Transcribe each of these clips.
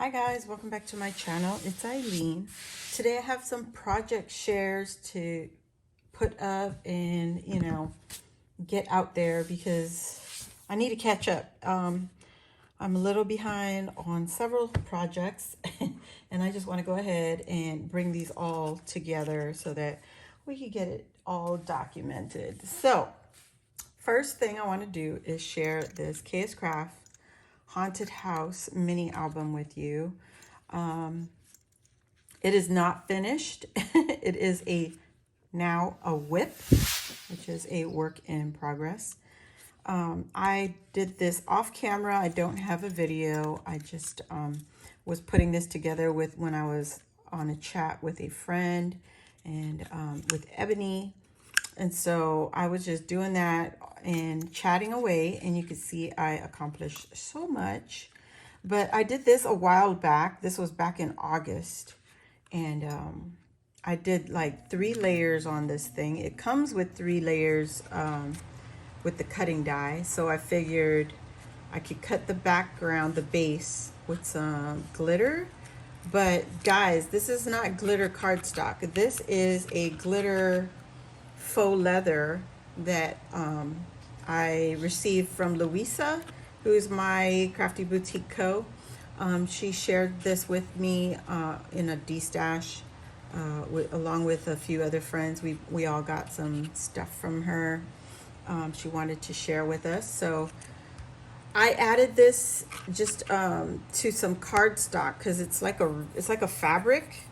Hi guys, welcome back to my channel. It's Eileen. Today I have some project shares to put up and, get out there because I need to catch up. I'm a little behind on several projects and I just want to go ahead and bring these all together so that we can get it all documented. So, first thing I want to do is share this KS Craft Haunted House mini album with you. It is not finished. It is now a WIP, which is a work in progress. I did this off camera. I don't have a video. I just was putting this together when I was on a chat with a friend and with Ebony. And so I was just doing that and chatting away, and you can see I accomplished so much. But I did this a while back. This was back in August. And I did like 3 layers on this thing. It comes with 3 layers with the cutting die. So I figured I could cut the background, the base, with some glitter. But guys, this is not glitter cardstock. This is a glitter faux leather that I received from Louisa, who's my Crafty Boutique Co. She shared this with me in a D-stash along with a few other friends. We all got some stuff from her. She wanted to share with us. So I added this just to some cardstock because it's like a fabric.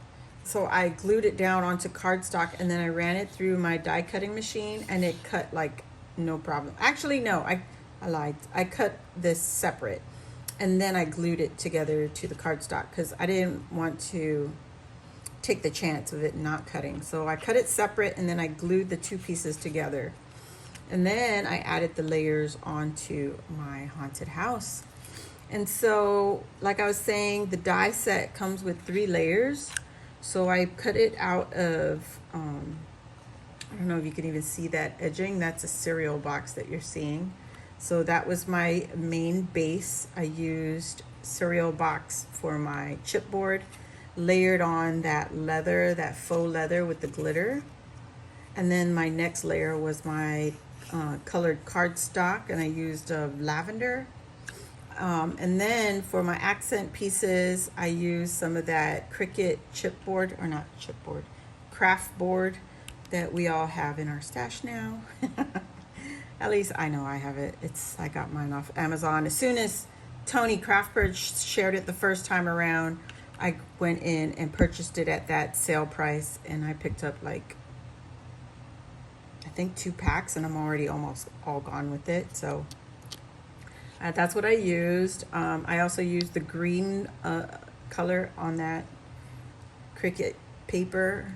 So I glued it down onto cardstock and then I ran it through my die cutting machine and it cut like no problem. Actually, no, I lied. I cut this separate and then I glued it together to the cardstock because I didn't want to take the chance of it not cutting. So I cut it separate and then I glued the 2 pieces together. And then I added the layers onto my haunted house. And so, like I was saying, the die set comes with 3 layers. So I cut it out of, I don't know if you can even see that edging. That's a cereal box that you're seeing. So that was my main base. I used cereal box for my chipboard, layered on that leather, that faux leather with the glitter. And then my next layer was my colored cardstock, and I used lavender. And then for my accent pieces, I used some of that Cricut chipboard, or not chipboard, craft board that we all have in our stash now. At least I know I have it. I got mine off Amazon. As soon as Tony Craftbird shared it the first time around, I went in and purchased it at that sale price, and I picked up like, I think 2 packs, and I'm already almost all gone with it. So that's what I used. I also used the green color on that Cricut paper,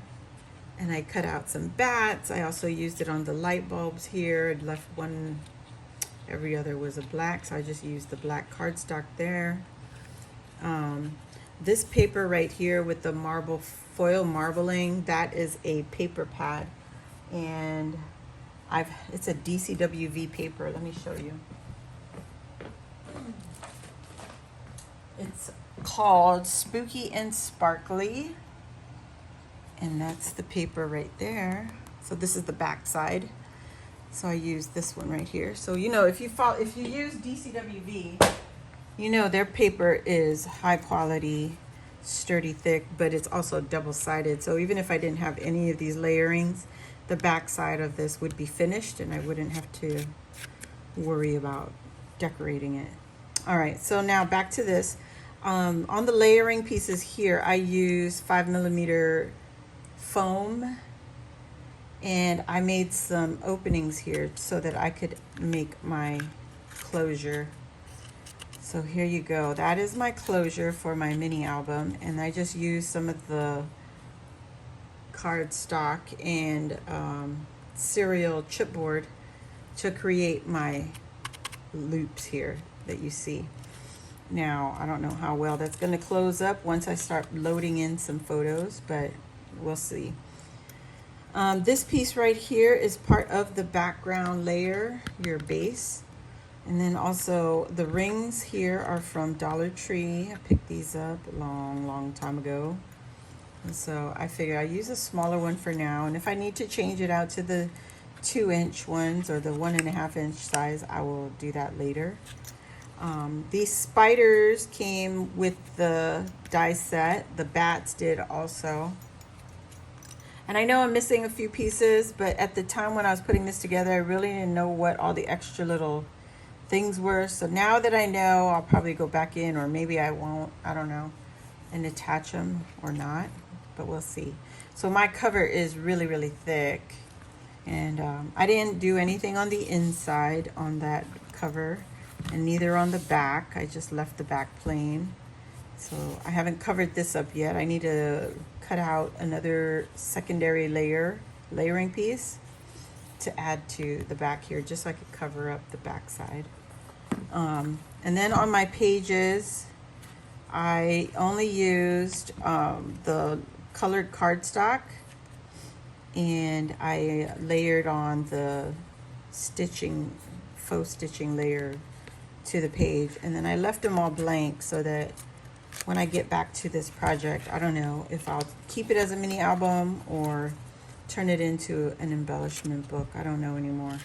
and I cut out some bats. I also used it on the light bulbs here. I left one, every other was a black, so I just used the black cardstock there. This paper right here with the marble foil marbling, that is a paper pad, and it's a DCWV paper. Let me show you. It's called Spooky and Sparkly, and that's the paper right there. So this is the back side. So I use this one right here. So if you use DCWV, their paper is high quality, sturdy, thick, but it's also double-sided. So even if I didn't have any of these layerings, the back side of this would be finished and I wouldn't have to worry about decorating it. All right, so now back to this. On the layering pieces here, I use 5mm foam, and I made some openings here so that I could make my closure. So here you go. That is my closure for my mini album, and I just used some of the cardstock and cereal chipboard to create my loops here that you see. Now, I don't know how well that's going to close up once I start loading in some photos, but we'll see. This piece right here is part of the background layer, your base. And then also the rings here are from Dollar Tree. I picked these up a long time ago. And so I figure I use a smaller one for now. And if I need to change it out to the 2-inch ones or the 1.5-inch size, I will do that later. These spiders came with the die set. The bats did also. And I know I'm missing a few pieces, but at the time when I was putting this together, I really didn't know what all the extra little things were. So now that I know, I'll probably go back in, or maybe I won't, I don't know, and attach them or not, but we'll see. So my cover is really thick, and I didn't do anything on the inside on that cover, and neither on the back. I just left the back plain. So I haven't covered this up yet. I need to cut out another secondary layering piece to add to the back here, just so I could cover up the back side. And then on my pages, I only used the colored cardstock, and I layered on the stitching, faux stitching layer to the page, and then I left them all blank so that when I get back to this project, I don't know if I'll keep it as a mini album or turn it into an embellishment book. I don't know anymore.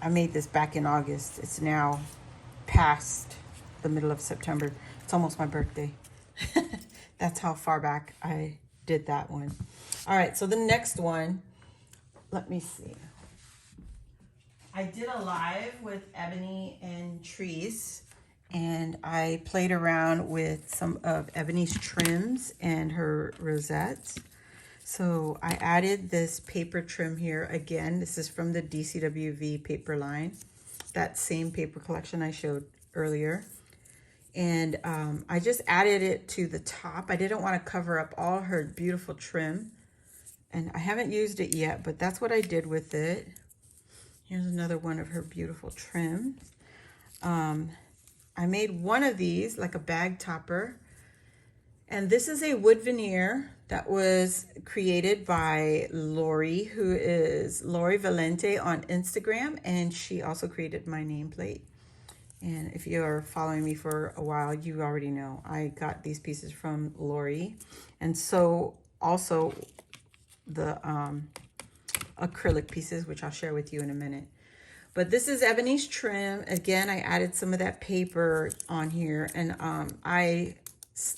I made this back in August. It's now past the middle of September. It's almost my birthday. That's how far back I did that one. All right, so the next one, let me see. I did a live with Ebony and Trees, and I played around with some of Ebony's trims and her rosettes. So I added this paper trim here again. This is from the DCWV paper line, that same paper collection I showed earlier. And I just added it to the top. I didn't want to cover up all her beautiful trim, and I haven't used it yet, but that's what I did with it. Here's another one of her beautiful trims. I made one of these like a bag topper, and this is a wood veneer that was created by Lori, who is Lori Valente on Instagram, and she also created my nameplate. And if you are following me for a while, you already know I got these pieces from Lori. And so also the acrylic pieces, which I'll share with you in a minute. But this is Ebony's trim. Again, I added some of that paper on here, and I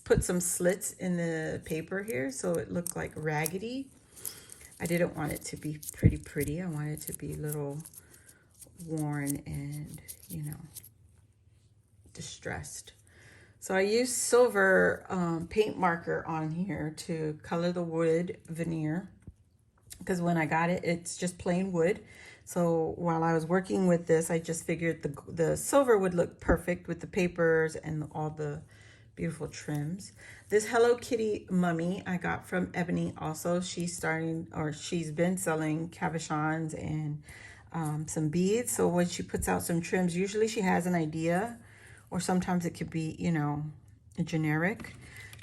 put some slits in the paper here so it looked like raggedy. I didn't want it to be pretty. I wanted it to be a little worn and, you know, distressed. So I used silver paint marker on here to color the wood veneer, because when I got it, it's just plain wood. So while I was working with this, I just figured the silver would look perfect with the papers and all the beautiful trims. This Hello Kitty mummy I got from Ebony also. She's been selling cabochons and some beads. So when she puts out some trims, usually she has an idea, or sometimes it could be, you know, generic.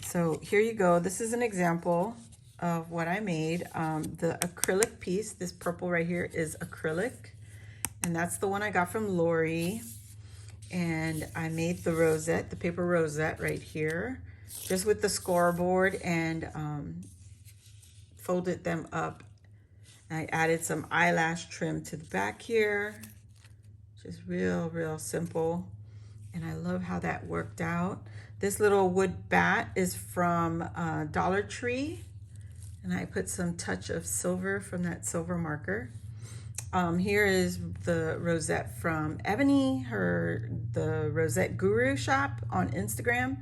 So here you go. This is an example of what I made. The acrylic piece, this purple right here, is acrylic, and that's the one I got from Lori. And I made the rosette, the paper rosette right here, just with the scoreboard, and folded them up. And I added some eyelash trim to the back here, just real simple. And I love how that worked out. This little wood bat is from Dollar Tree, and I put some touch of silver from that silver marker. Here is the rosette from Ebony, the Rosette Guru shop on Instagram.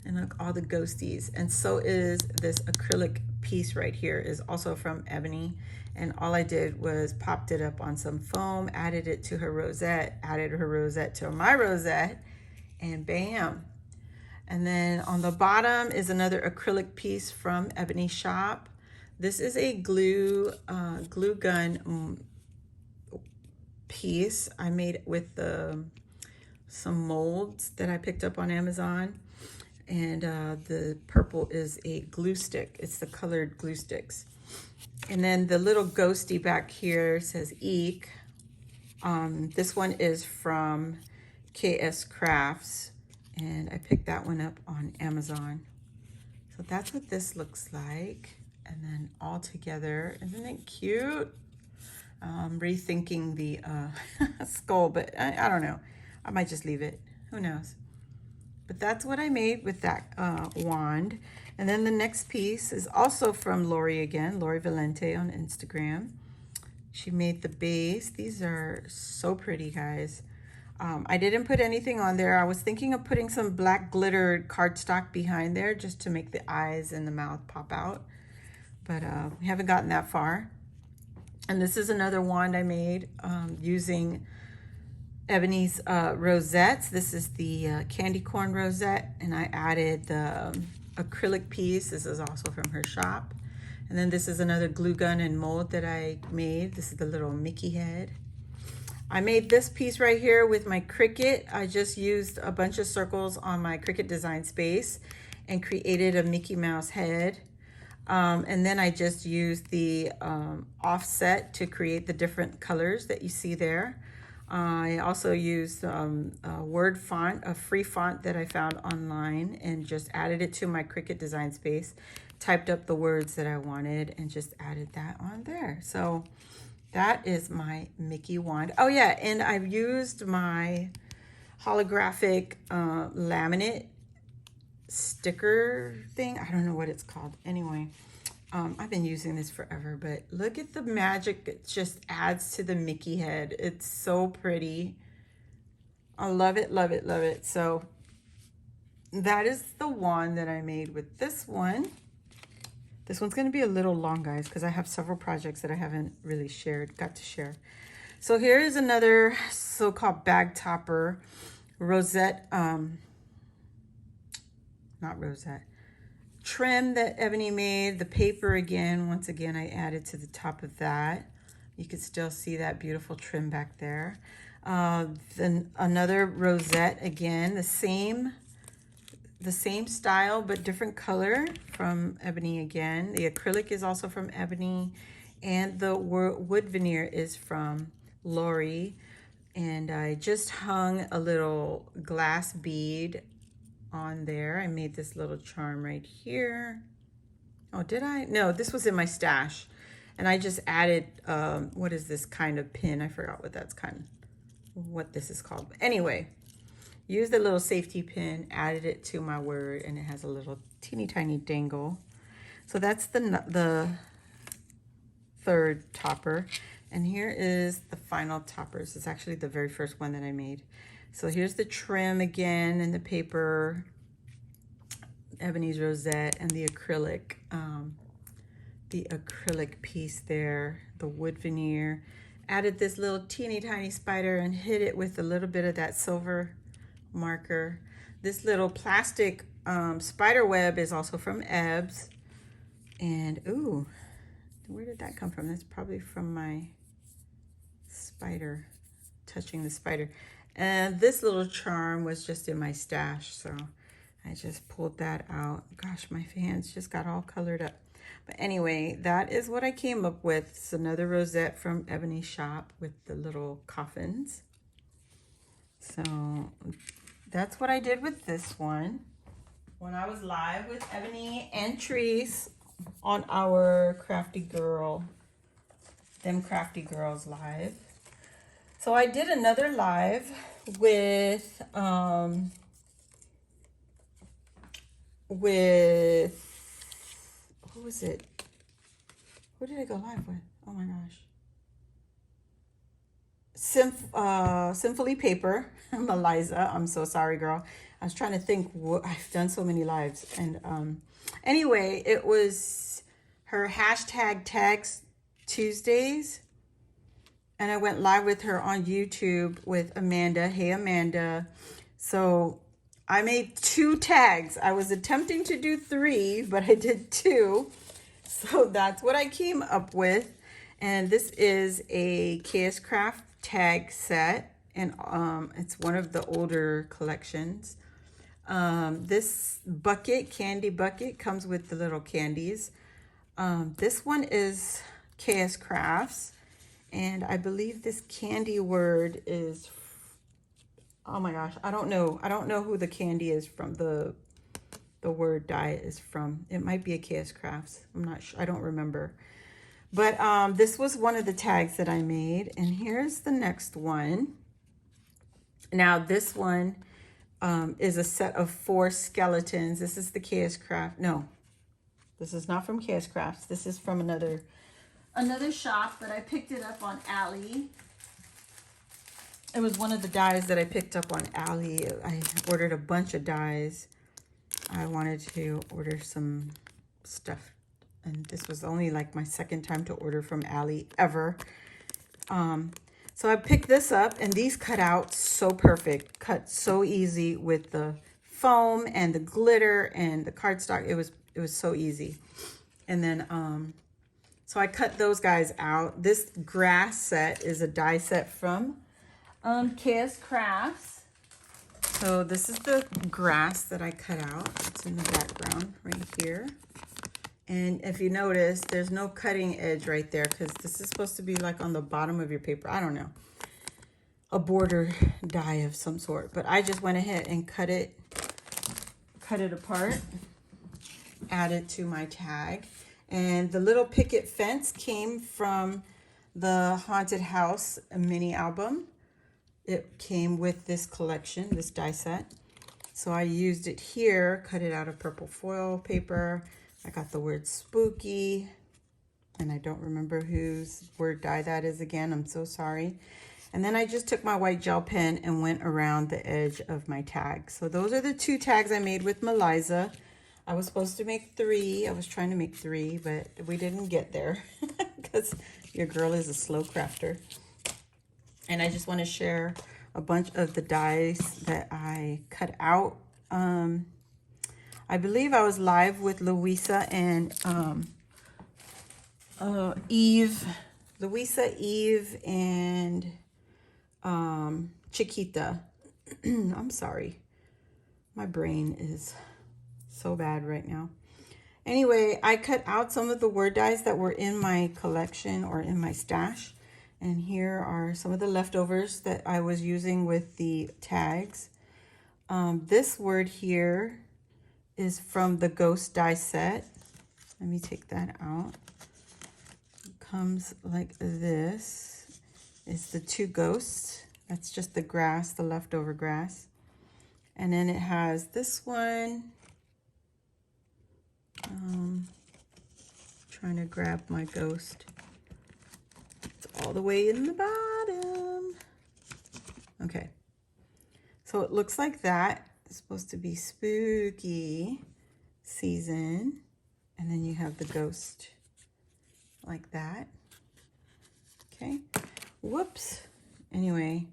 And look, all the ghosties. And so is this acrylic piece right here, is also from Ebony. And all I did was popped it up on some foam, added it to her rosette, added her rosette to my rosette, and bam. And then on the bottom is another acrylic piece from Ebony shop. This is a glue gun piece I made with some molds that I picked up on Amazon. And the purple is a glue stick. It's the colored glue sticks. And then the little ghosty back here says Eek. This one is from KS Crafts, and I picked that one up on Amazon. So that's what this looks like. And then all together, isn't it cute? Rethinking the skull, but I don't know. I might just leave it. Who knows? But that's what I made with that wand. And then the next piece is also from Lori again, Lori Valente on Instagram. She made the base. These are so pretty, guys. I didn't put anything on there. I was thinking of putting some black glittered cardstock behind there just to make the eyes and the mouth pop out. But we haven't gotten that far. And this is another wand I made using Ebony's rosettes. This is the candy corn rosette, and I added the acrylic piece. This is also from her shop. And then this is another glue gun and mold that I made. This is the little Mickey head. I made this piece right here with my Cricut. I just used a bunch of circles on my Cricut Design Space and created a Mickey Mouse head. And then I just used the offset to create the different colors that you see there. I also used a word font, a free font that I found online, and just added it to my Cricut Design Space, typed up the words that I wanted, and just added that on there. So that is my Mickey wand. Oh yeah, and I've used my holographic laminate sticker thing. I don't know what it's called. Anyway, I've been using this forever, but look at the magic it just adds to the Mickey head. It's so pretty. I love it, love it, love it. So that is the one that I made with this one. This one's going to be a little long, guys, because I have several projects that I haven't really got to share. So here is another so-called bag topper rosette, not rosette, trim that Ebony made. The paper again, once again, I added to the top of that. You can still see that beautiful trim back there. Then another rosette again, the same style but different color from Ebony again. The acrylic is also from Ebony, and the wood veneer is from Lori. And I just hung a little glass bead on there. I made this little charm right here. Oh, did I? No, this was in my stash, and I just added what is this kind of pin? I forgot what this is called. But anyway, use the little safety pin, added it to my word, and it has a little teeny tiny dangle. So that's the third topper. And here is the final topper. This is actually the very first one that I made. So here's the trim again and the paper, Ebony's rosette, and the acrylic piece there, the wood veneer. Added this little teeny tiny spider and hit it with a little bit of that silver marker. This little plastic spider web is also from Ebbs. And ooh, where did that come from? That's probably from my spider, touching the spider. And this little charm was just in my stash, so I just pulled that out. Gosh, my hands just got all colored up. But anyway, that is what I came up with. It's another rosette from Ebony's shop with the little coffins. So that's what I did with this one when I was live with Ebony and Treese on our Crafty Girls live. So I did another live with who was it? Who did I go live with? Oh my gosh. Simply Paper, Meliza. I'm so sorry, girl. I was trying to think. I've done so many lives, and anyway, it was her hashtag Tags Tuesdays, and I went live with her on YouTube with Amanda. Hey, Amanda. So I made 2 tags. I was attempting to do 3, but I did 2. So that's what I came up with. And this is a KS Craft tag set, and it's one of the older collections. This candy bucket comes with the little candies. This one is KS Crafts. And I believe this candy word is, oh my gosh, I don't know. I don't know who the candy is from, the word die is from. It might be a KS Crafts. I'm not sure. I don't remember. But this was one of the tags that I made. And here's the next one. Now this one is a set of 4 skeletons. This is the KS Craft. No, this is not from KS Crafts. This is from another shop, but I picked it up on Ali. It was one of the dies that I picked up on Ali. I ordered a bunch of dies. I wanted to order some stuff, and this was only like my second time to order from Ali ever. So I picked this up, and these cut out so perfect, cut so easy with the foam and the glitter and the cardstock. It was so easy. And then so I cut those guys out. This grass set is a die set from KS Crafts. So this is the grass that I cut out. It's in the background right here. And if you notice, there's no cutting edge right there because this is supposed to be like on the bottom of your paper. I don't know. A border die of some sort. But I just went ahead and cut it apart. Add it to my tag. And the little picket fence came from the Haunted House mini album. It came with this collection, this die set. So I used it here, cut it out of purple foil paper. I got the word spooky, and I don't remember whose word die that is again. I'm so sorry. And then I just took my white gel pen and went around the edge of my tag. So those are the 2 tags I made with Meliza. I was supposed to make 3. I was trying to make 3, but we didn't get there because your girl is a slow crafter. And I just want to share a bunch of the dies that I cut out. I believe I was live with Louisa and Eve. Louisa, Eve, and Chiquita. I'm sorry. My brain is so bad right now. Anyway, I cut out some of the word dies that were in my collection or in my stash. And here are some of the leftovers that I was using with the tags. This word here is from the Ghost die set. Let me take that out. It comes like this. It's the 2 ghosts. That's just the grass, the leftover grass. And then it has this one. Trying to grab my ghost. All the way in the bottom. Okay. So it looks like that. It's supposed to be spooky season. And then you have the ghost like that. Okay. Whoops. Anyway,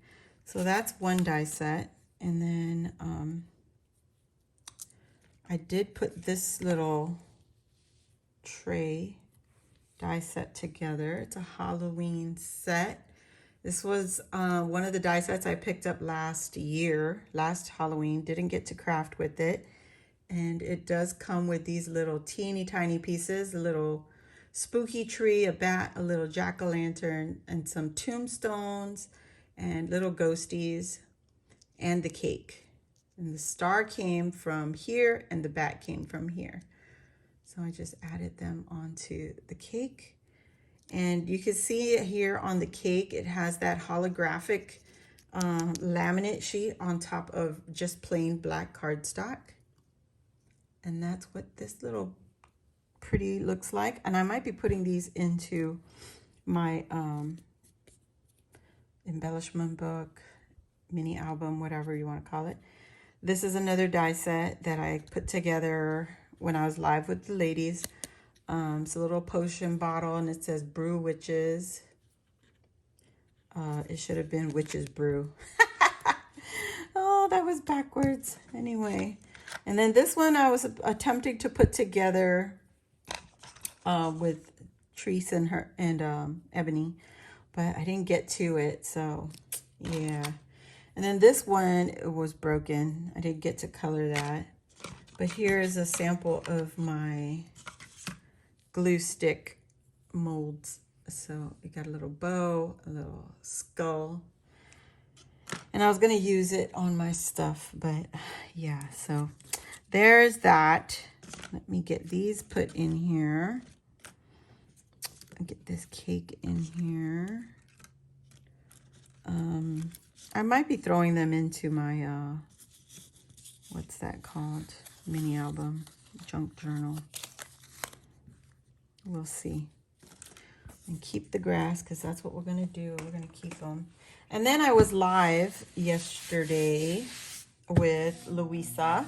so that's one die set. And then I did put this little tray die set together. It's a Halloween set. This was one of the die sets I picked up last Halloween. Didn't get to craft with it. And it does come with these little teeny tiny pieces, a little spooky tree, a bat, a little jack-o'-lantern, and some tombstones and little ghosties and the cake. And the star came from here and the bat came from here. So I just added them onto the cake. And you can see it here on the cake. It has that holographic laminate sheet on top of just plain black cardstock. And that's what this little pretty looks like. And I might be putting these into my embellishment book, mini album, whatever you want to call it. This is another die set that I put together when I was live with the ladies. It's a little potion bottle and it says Brew Witches. It should have been Witches Brew. Oh, that was backwards. Anyway. And then this one I was attempting to put together with Treese and Ebony, but I didn't get to it. So yeah. And then this one was broken. I didn't get to color that. But here is a sample of my glue stick molds So it got a little bow, a little skull. And I was going to use it on my stuff, but yeah, so there's that. Let me get these put in here. Get this cake in here. I might be throwing them into my, what's that called? Mini album, junk journal. We'll see. And keep the grass, because that's what we're going to do. We're going to keep them. And then I was live yesterday with Louisa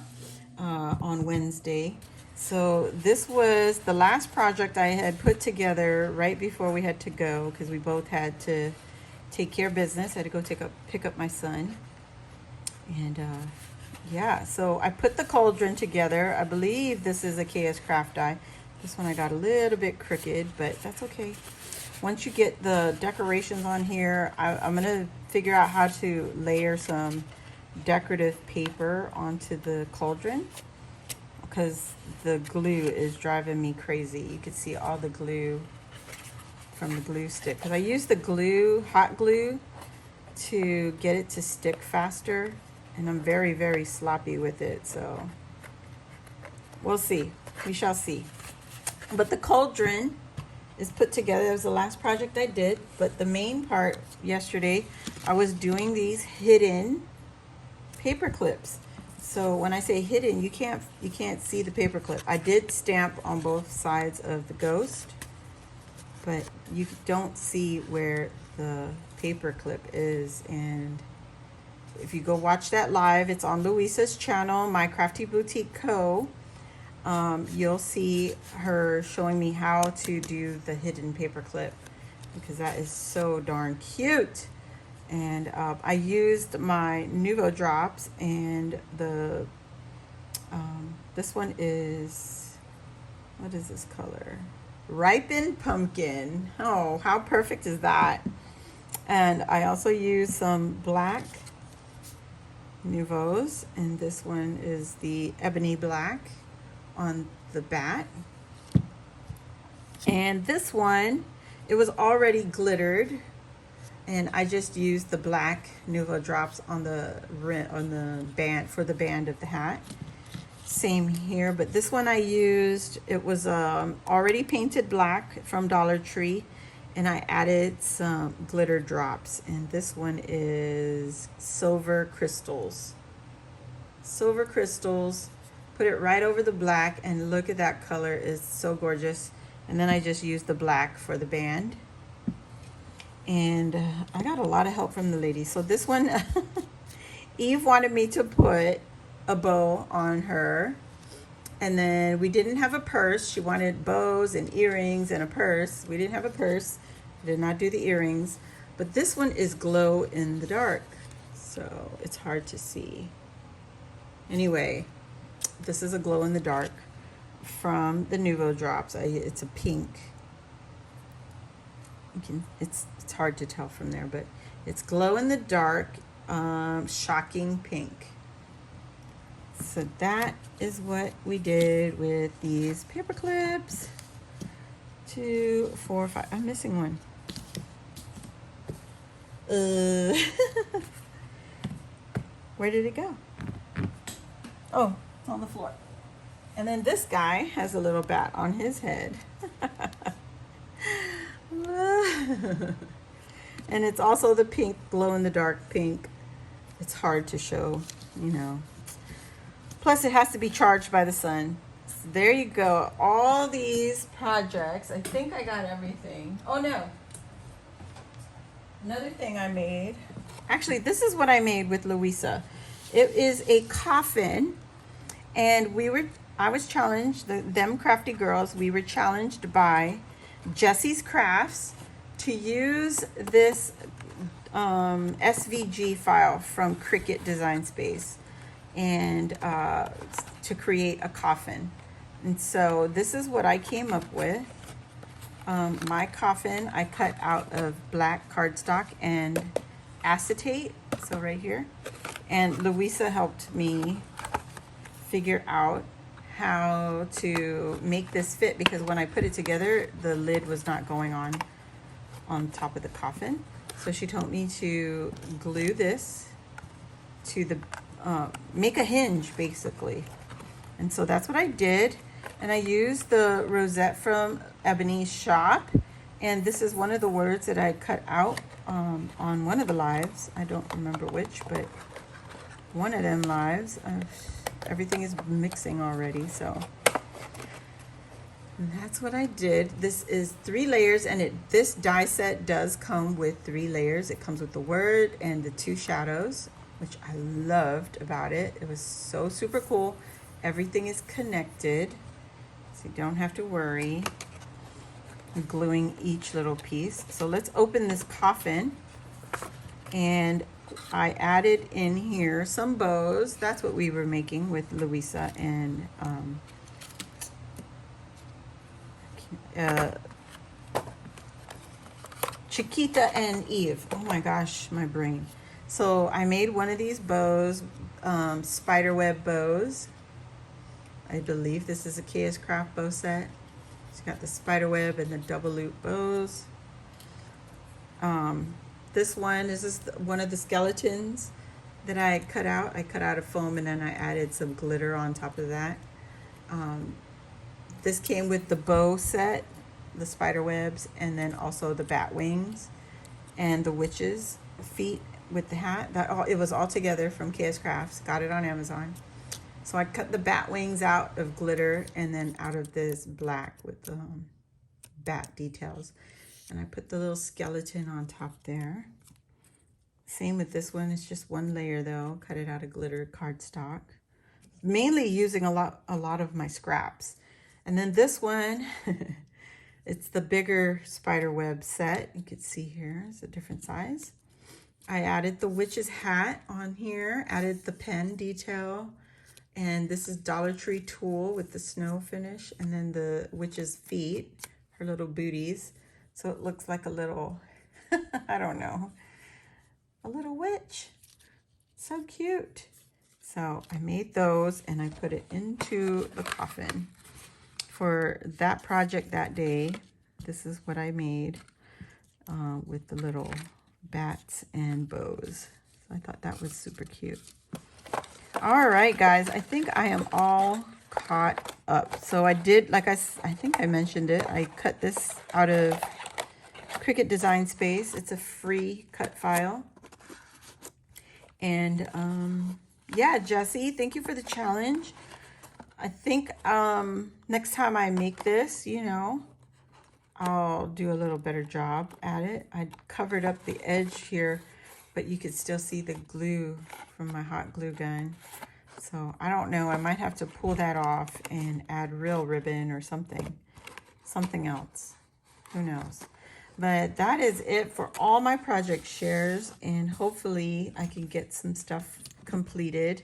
on Wednesday. So this was the last project I had put together right before we had to go, because we both had to take care of business. I had to go pick up my son. And yeah, so I put the cauldron together. I believe this is a KS Craft Die. This one I got a little bit crooked, but that's okay. Once you get the decorations on here, I'm going to figure out how to layer some decorative paper onto the cauldron, because the glue is driving me crazy. You can see all the glue from the glue stick, because I use the glue, hot glue, to get it to stick faster, and I'm very, very sloppy with it, so we'll see. We shall see. But the cauldron is put together. That was the last project I did, but the main part yesterday, I was doing these hidden paper clips. So when I say hidden, you can't see the paper clip. I did stamp on both sides of the ghost, but you don't see where the paper clip is. And if you go watch that live, it's on Louisa's channel, My Crafty Boutique Co. You'll see her showing me how to do the hidden paper clip, because that is so darn cute. And I used my Nuvo drops, and the this one is, what is this color? Ripened Pumpkin. Oh, how perfect is that? And I also used some black Nuvos, and this one is the Ebony Black on the bat. And this one, it was already glittered, and I just used the black Nuvo drops on the band, for the band of the hat. Same here, but this one I used, it was already painted black from Dollar Tree, and I added some glitter drops, and this one is silver crystals. Silver crystals. Put it right over the black, and look at that color, is so gorgeous. And then I just used the black for the band. And I got a lot of help from the ladies. So this one, Eve wanted me to put a bow on her. And then we didn't have a purse. She wanted bows and earrings and a purse. We didn't have a purse. Did not do the earrings. But this one is glow in the dark, so it's hard to see. Anyway, this is a glow in the dark from the Nuvo drops. It's a pink. It's hard to tell from there, but it's glow in the dark, shocking pink. So that is what we did with these paper clips. 2, 4, 5. I'm missing one. Where did it go? Oh, it's on the floor. And then this guy has a little bat on his head. And it's also the pink, glow in the dark pink. It's hard to show, you know. Plus it has to be charged by the sun. So there you go. All these projects. I think I got everything. Oh no. Another thing I made. Actually, this is what I made with Louisa. It is a coffin, and I was challenged, them crafty girls, we were challenged by Jessie's Crafts to use this SVG file from Cricut Design Space, and to create a coffin. And so this is what I came up with. My coffin I cut out of black cardstock and acetate, so right here. And Louisa helped me figure out how to make this fit, because when I put it together, the lid was not going on. on top of the coffin. So she told me to glue this to the, make a hinge basically. And so that's what I did. And I used the rosette from Ebony's shop. And this is one of the words that I cut out on one of the lives. I don't remember which, but one of them lives. Everything is mixing already, so. And that's what I did. This is 3 layers, and this die set does come with 3 layers. It comes with the word and the 2 shadows, which I loved about it. It was so super cool. Everything is connected, so you don't have to worry. I'm gluing each little piece. So let's open this coffin. And I added in here some bows. That's what we were making with Louisa and Chiquita and Eve. Oh my gosh, my brain. So I made one of these bows, spiderweb bows. I believe this is a Kia's Craft bow set. It's got the spiderweb and the double loop bows. This one is just one of the skeletons that I cut out. I cut out a foam and then I added some glitter on top of that. This came with the bow set, the spider webs, and then also the bat wings and the witch's feet with the hat. It was all together from Kia's Crafts. Got it on Amazon. So I cut the bat wings out of glitter and then out of this black with the bat details. And I put the little skeleton on top there. Same with this one. It's just 1 layer though. Cut it out of glitter cardstock. Mainly using a lot of my scraps. And then this one, it's the bigger spider web set. You can see here, it's a different size. I added the witch's hat on here, added the pen detail. And this is Dollar Tree tulle with the snow finish. And then the witch's feet, her little booties. So it looks like a little, I don't know, a little witch. So cute. So I made those and I put it into the coffin. For that project that day, this is what I made with the little bats and bows. So I thought that was super cute. All right, guys, I think I am all caught up. So I did, like I think I mentioned it, I cut this out of Cricut Design Space. It's a free cut file. And yeah, Jessie, thank you for the challenge. I think next time I make this, you know, I'll do a little better job at it. I covered up the edge here, but you could still see the glue from my hot glue gun. So I don't know, I might have to pull that off and add real ribbon or something else. Who knows? But that is it for all my project shares, and hopefully I can get some stuff completed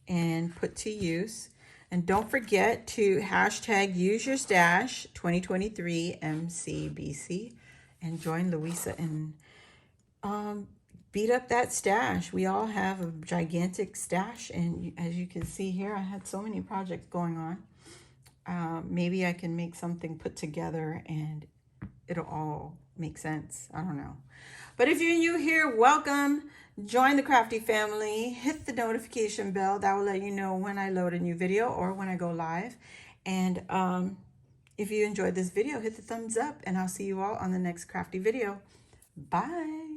and put to use. And don't forget to hashtag #UseYourStash2023 MCBC and join Louisa and beat up that stash. We all have a gigantic stash, and as you can see here, I had so many projects going on. Maybe I can make something put together and it'll all make sense. I don't know. But if you're new here, welcome. Join the Crafty family. Hit the notification bell. That will let you know when I load a new video or when I go live. And if you enjoyed this video, hit the thumbs up, and I'll see you all on the next crafty video. Bye.